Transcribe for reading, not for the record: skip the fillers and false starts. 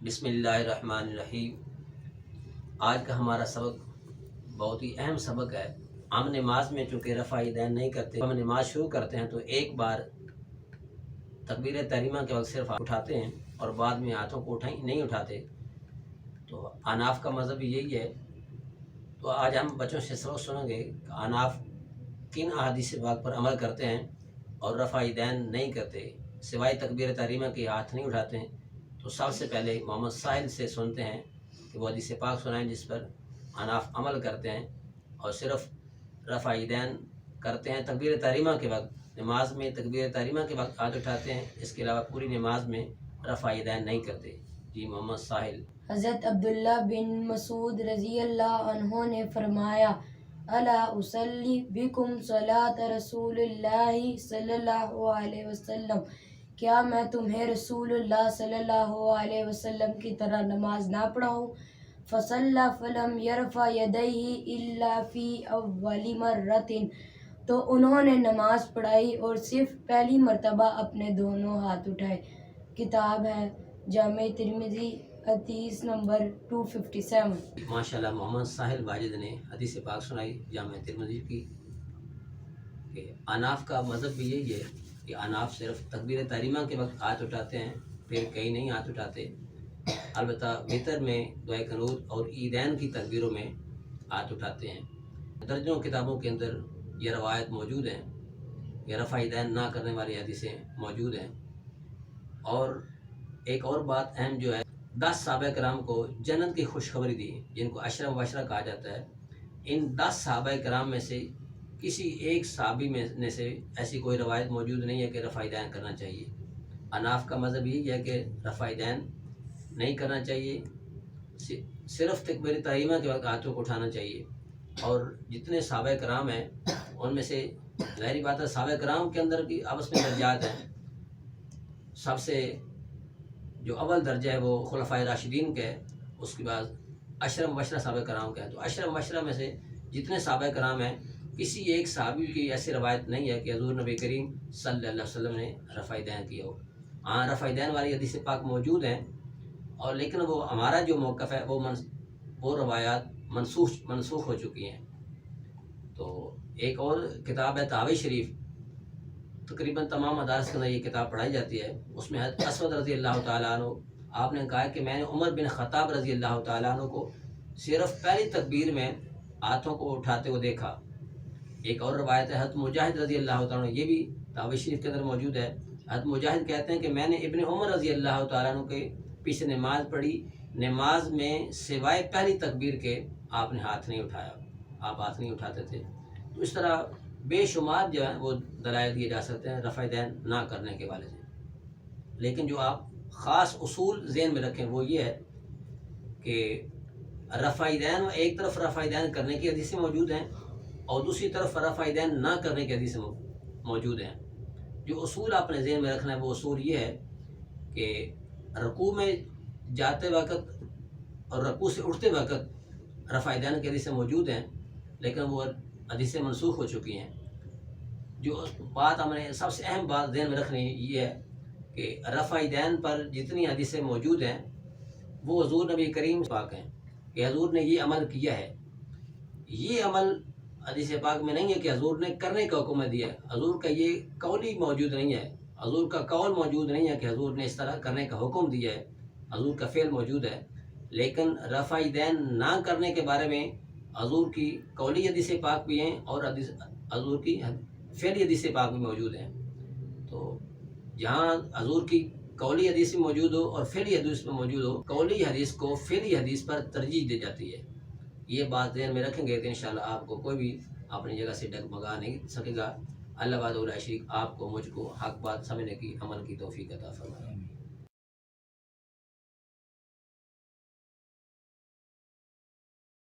बिस्मिल्लाहिर्रहमानिर्रहीम। आज का हमारा सबक बहुत ही अहम सबक है। हम नमाज में चूँकि रफ़ा यदैन नहीं करते, हम नमाज शुरू करते हैं तो एक बार तकबीर तहरीमा के वक्त सिर्फ उठाते हैं और बाद में हाथों को नहीं उठाते। तो अनाफ का मज़हब यही है। तो आज हम बच्चों से सबक सुनेंगे कि अनाफ किन अहादीस पाक पर अमल करते हैं और रफ़ा यदैन नहीं करते, सिवाय तकबीर तहरीमा के हाथ नहीं उठाते हैं। तो सबसे पहले मोहम्मद साहिल से सुनते हैं कि वो हदीस पाक सुनाएं जिस पर अनाफ अमल करते हैं और सिर्फ रफ़ा यदैन करते हैं तकबीर तहरीमा के वक्त। नमाज में तकबीर तहरीमा के वक्त हाथ उठाते हैं, इसके अलावा पूरी नमाज में रफ़ा यदैन नहीं करते। जी मोहम्मद साहिल। हज़रत अब्दुल्ला बिन मसूद रज़ी अल्लाह अन्हु ने फरमाया, अला उसल्ली बिकुम सलात रसूलुल्लाहि सल्लल्लाहु अलैहि वसल्लम, क्या मैं तुम्हें रसूलुल्लाह सल्लल्लाहु अलैहि वसल्लम की तरह नमाज ना पढ़ाऊँ? फसल्ला फलम यरफ़ा यदैहि इल्ला फ़ी अव्वली मर्रतिन, तो उन्होंने नमाज पढ़ाई और सिर्फ पहली मर्तबा अपने दोनों हाथ उठाए। किताब है जामे तिर्मिज़ी, हदीस नंबर 257। माशाल्लाह मोहम्मद साहिल वाजिद ने हदीस पाक सुनाई जामे तिर्मिज़ी की। कि अनाफ का मज़हब भी यही है कि अनाफ सिर्फ तकबीर तहरीमा के वक्त हाथ उठाते हैं, फिर कहीं नहीं हाथ उठाते। अलबत्ता वितर में, दुआ कनूत और ईदैन की तकबीरों में हाथ उठाते हैं। दर्जनों किताबों के अंदर यह रवायत मौजूद है कि रफ़ा यदैन ना करने वाली हदीसें मौजूद हैं। और एक और बात अहम जो है, 10 सहाबा कराम को जन्नत की खुशखबरी दी, जिनको अशरा मुबशरा कहा जाता है। इन 10 सहाबा कराम में से किसी एक सहाबी में से ऐसी कोई रवायत मौजूद नहीं है कि रफ़ा यदैन करना चाहिए। अनाफ का मज़हब यही है कि रफ़ा यदैन नहीं करना चाहिए, सिर्फ तकबीर तहरीमा के वक्त हाथों को उठाना चाहिए। और जितने सहाबा कराम हैं उनमें से ज़ाहिरी बात है सहाबा कराम के अंदर की आपस में दर्जात हैं। सबसे जो अव्वल दर्जा है वो खुलफाए राशिदीन का है, उसके बाद अशरा मुबशरा सहाबा कराम का है। तो अशरा मुबशरा में से जितने सहाबा कराम हैं, किसी एक सहाबी की ऐसी रवायत नहीं है कि हज़ूर नबी करीम सल्लल्लाहु अलैहि वसल्लम ने रफ़ा यदैन किया हो। हाँ, रफ़ा यदैन वाली हदीस पाक मौजूद हैं, और लेकिन वो हमारा जो मौक़िफ़ है वो रवायात मनसूख हो चुकी हैं। तो एक और किताब है तावी शरीफ, तकरीबन तमाम मदारस के अंदर ये किताब पढ़ाई जाती है। उसमें असवद रज़ी अल्लाह तआला अन्हु आपने कहा कि मैंने उमर बिन ख़त्ताब रज़ी अल्लाह तआला अन्हु को सिर्फ पहली तकबीर में हाथों को उठाते हुए देखा। एक और रवायत है हज़रत मुजाहिद रज़ी अल्लाह तआला, ये भी तावी शरीफ के अंदर मौजूद है। हज़रत मुजाहिद कहते हैं कि मैंने इब्न उमर रज़ी अल्लाह तआला अन्हु के पीछे नमाज पढ़ी, नमाज में सिवाय पहली तकबीर के आपने हाथ नहीं उठाया, आप हाथ नहीं उठाते थे। तो इस तरह बेशुमार जो है वो दलाइल दिए जा सकते हैं रफ़ा यदैन ना करने के वाले से। लेकिन जो आप ख़ास उसूल ज़हन में रखें वो ये है कि रफ़ा यदैन, एक तरफ रफ़ा यदैन करने की हदीसें मौजूद हैं और दूसरी तरफ रफ़ा यदैन ना करने की हदीसें मौजूद हैं। जो उसूल आपने ज़हन में रखना है वो उसूल ये है कि रुकू में जाते वक़्त और रुकू से उठते वक़्त रफ़ा यदैन की हदीसें मौजूद हैं, लेकिन वो हदीसें मनसूख हो चुकी हैं। जो बात हमने सबसे अहम बात ध्यान में रखनी ये है कि रफ़ा यदैन पर जितनी हदीसें मौजूद हैं वो हुज़ूर नबी करीम पाक हैं कि हज़ूर ने ये अमल किया है। ये अमल हदीस पाक में नहीं है कि हज़ूर ने करने का हुक्म दिया है। हज़ूर का ये कौल ही मौजूद नहीं है, हज़ूर का कौल मौजूद नहीं है कि हज़ूर ने इस तरह करने का हुक्म दिया है। हज़ूर का फ़ेल मौजूद है, लेकिन रफ़ा यदैन ना करने के बारे में हज़ूर की कौली हदीस पाक भी हैं और हज़ूर की फ़ेली हदीस पाक भी मौजूद हैं। तो जहाँ हज़ूर की कौली हदीस मौजूद हो और फ़ेली हदीस में मौजूद हो, कौली हदीस को फ़ेली हदीस पर तरजीह दी जाती है। ये बात ध्यान में रखेंगे तो इंशाअल्लाह आपको कोई भी अपनी जगह से डगमगा नहीं सकेगा। अल्लाह वाला शरीक आपको मुझको हक बात समझने की, अमल की तौफीक अता फरमाए।